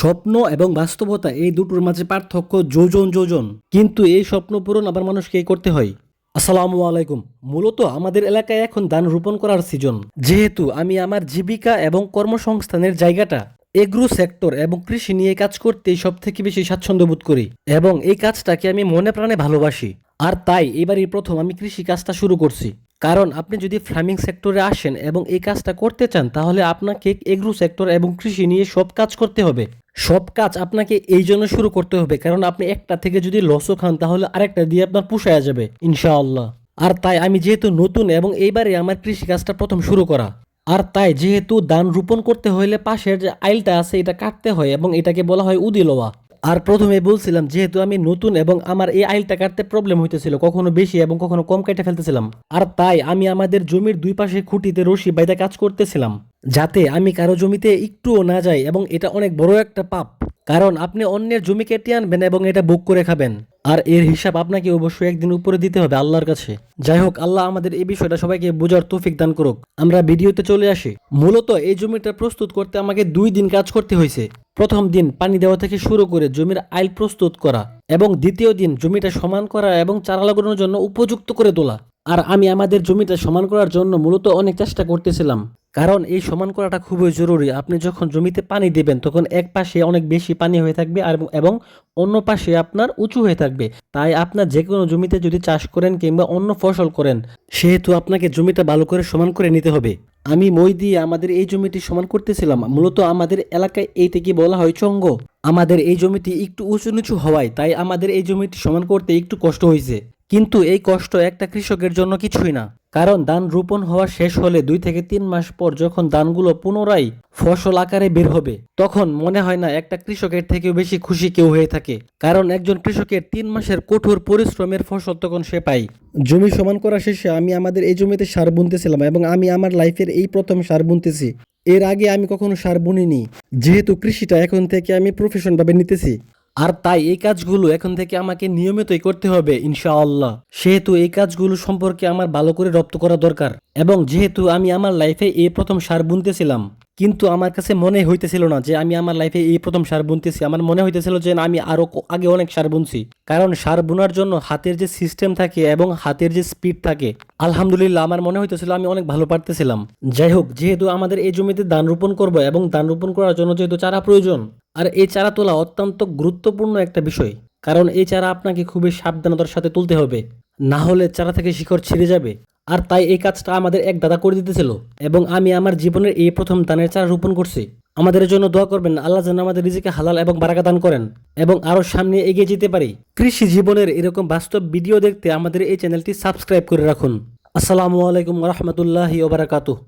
স্বপ্ন এবং বাস্তবতা এই দুটোর মাঝে পার্থক্য যোজন যোজন, কিন্তু এই স্বপ্ন পূরণ আবার মানুষকে করতে হয়। আসসালামু আলাইকুম। মূলত আমাদের এলাকায় এখন ধান রোপণ করার সিজন। যেহেতু আমি আমার জীবিকা এবং কর্মসংস্থানের জায়গাটা এগ্রো সেক্টর এবং কৃষি নিয়ে কাজ করতেই সব থেকে বেশি স্বাচ্ছন্দ্য বোধ করি এবং এই কাজটাকে আমি মনে প্রাণে ভালোবাসি। আর তাই এবারই প্রথম আমি কৃষি কাজটা শুরু করছি। কারণ আপনি যদি ফার্মিং সেক্টরে আসেন এবং এই কাজটা করতে চান, তাহলে আপনাকে এগ্রো সেক্টর এবং কৃষি নিয়ে সব কাজ করতে হবে। সব কাজ আপনাকে এই জন্য শুরু করতে হবে, কারণ আপনি একটা থেকে যদি লসও খান, তাহলে আরেকটা দিয়ে আপনার পোষায়া যাবে ইনশাআল্লাহ। আর তাই আমি যেহেতু নতুন এবং এইবারে আমার কৃষি কাজটা প্রথম শুরু করা, আর তাই যেহেতু ধান রোপণ করতে হলে পাশের যে আইলটা আছে এটা কাটতে হয় এবং এটাকে বলা হয় উদি লোয়া। আর প্রথমে বলছিলাম যেহেতু আমি নতুন এবং আমার এই আইলটা কাটতে প্রবলেম হইতেছিল, কখনো বেশি এবং কখনো কম কেটে ফেলতেছিলাম। আর তাই আমি আমাদের জমির দুই পাশে খুঁটিতে রশি বাইদা কাজ করতেছিলাম, যাতে আমি কারো জমিতে একটুও না যাই। এবং এটা অনেক বড় একটা পাপ, কারণ আপনি অন্যের জমি কেটে আনবেন এবং এটা বুক করে খাবেন, আর এর হিসাব আপনাকে অবশ্যই একদিন উপরে দিতে হবে আল্লাহর কাছে। যাই হোক, আল্লাহ আমাদের এই বিষয়টা সবাইকে বোঝার তৌফিক দান করুক। আমরা ভিডিওতে চলে আসি। মূলত এই জমিটা প্রস্তুত করতে আমাকে 2 দিন কাজ করতে হয়েছে। প্রথম দিন পানি দেওয়া থেকে শুরু করে জমির আইল প্রস্তুত করা, এবং দ্বিতীয় দিন জমিটা সমান করা এবং চারা লাগানোর জন্য উপযুক্ত করে তোলা। আর আমি আমাদের জমিটা সমান করার জন্য মূলত অনেক চেষ্টা করতেছিলাম, কারণ এই সমান করাটা খুবই জরুরি। আপনি যখন জমিতে পানি দিবেন তখন এক পাশে অনেক বেশি পানি হয়ে থাকবে এবং অন্য পাশে আপনার উঁচু হয়ে থাকবে। তাই আপনার যে কোনো জমিতে যদি চাষ করেন কিংবা অন্য ফসল করেন, সেহেতু আপনাকে জমিটা ভালো করে সমান করে নিতে হবে। আমি মই দিয়ে আমাদের এই জমিটি সমান করতেছিলাম। মূলত আমাদের এলাকায় এইটাকে বলা হয় চঙ্গ। আমাদের এই জমিটি একটু উঁচু নিচু হওয়ায় তাই আমাদের এই জমিটি সমান করতে একটু কষ্ট হয়েছে, কিন্তু এই কষ্ট একটা কৃষকের জন্য কিছুই না। কারণ ধান রোপণ হওয়া শেষ হলে 2 থেকে 3 মাস পর যখন ধানগুলো পুনরায় ফসল আকারে বের হবে, তখন মনে হয় না একটা কৃষকের থেকেও বেশি খুশি কেউ হয়ে থাকে। কারণ একজন কৃষকের 3 মাসের কঠোর পরিশ্রমের ফসল তখন সে পায়। জমি সমান করা শেষে আমি আমাদের এই জমিতে সার বুনতেছিলাম, এবং আমি আমার লাইফের এই প্রথম সার বুনতেছি। এর আগে আমি কখনো সার বুনিনি, যেহেতু কৃষিটা এখন থেকে আমি প্রফেশন ভাবে নিতেছি। আর তাই এই কাজগুলো এখন থেকে আমাকে নিয়মিতই করতে হবে ইনশাআল্লাহ। সেহেতু এই কাজগুলো সম্পর্কে আমার ভালো করে রপ্ত করা দরকার। এবং যেহেতু আমি আমার লাইফে এই প্রথম সার বুনতেছিলাম, কিন্তু আমার কাছে মনে হইতেছিল না যে আমি আমার লাইফে এই প্রথম সার বুনতেছি। আমার মনে হইতেছিল যে না, আমি আরো আগে অনেক সার বুনছি। কারণ সার বোনার জন্য হাতের যে সিস্টেম থাকে এবং হাতের যে স্পিড থাকে, আলহামদুলিল্লাহ আমার মনে হইতেছিল আমি অনেক ভালো পারতেছিলাম। যাই হোক, যেহেতু আমাদের এই জমিতে ধান রোপণ করবো এবং ধান রোপণ করার জন্য যেহেতু চারা প্রয়োজন, আর এই চারা তোলা অত্যন্ত গুরুত্বপূর্ণ একটা বিষয়। কারণ এই চারা আপনাকে খুবই সাবধানতার সাথে তুলতে হবে, না হলে চারা থেকে শিকড় ছিঁড়ে যাবে। আর তাই এই কাজটা আমাদের এক দাদা করে দিতেছিল, এবং আমি আমার জীবনের এই প্রথম ধানের চারা রোপণ করছি। আমাদের জন্য দোয়া করবেন, আল্লাহ যেন আমাদের রিজিকে হালাল এবং বারাকা দান করেন এবং আরো সামনে এগিয়ে যেতে পারি। কৃষি জীবনের এরকম বাস্তব ভিডিও দেখতে আমাদের এই চ্যানেলটি সাবস্ক্রাইব করে রাখুন। আসসালামু আলাইকুম ওয়া রাহমাতুল্লাহি ওয়া বারাকাতুহু।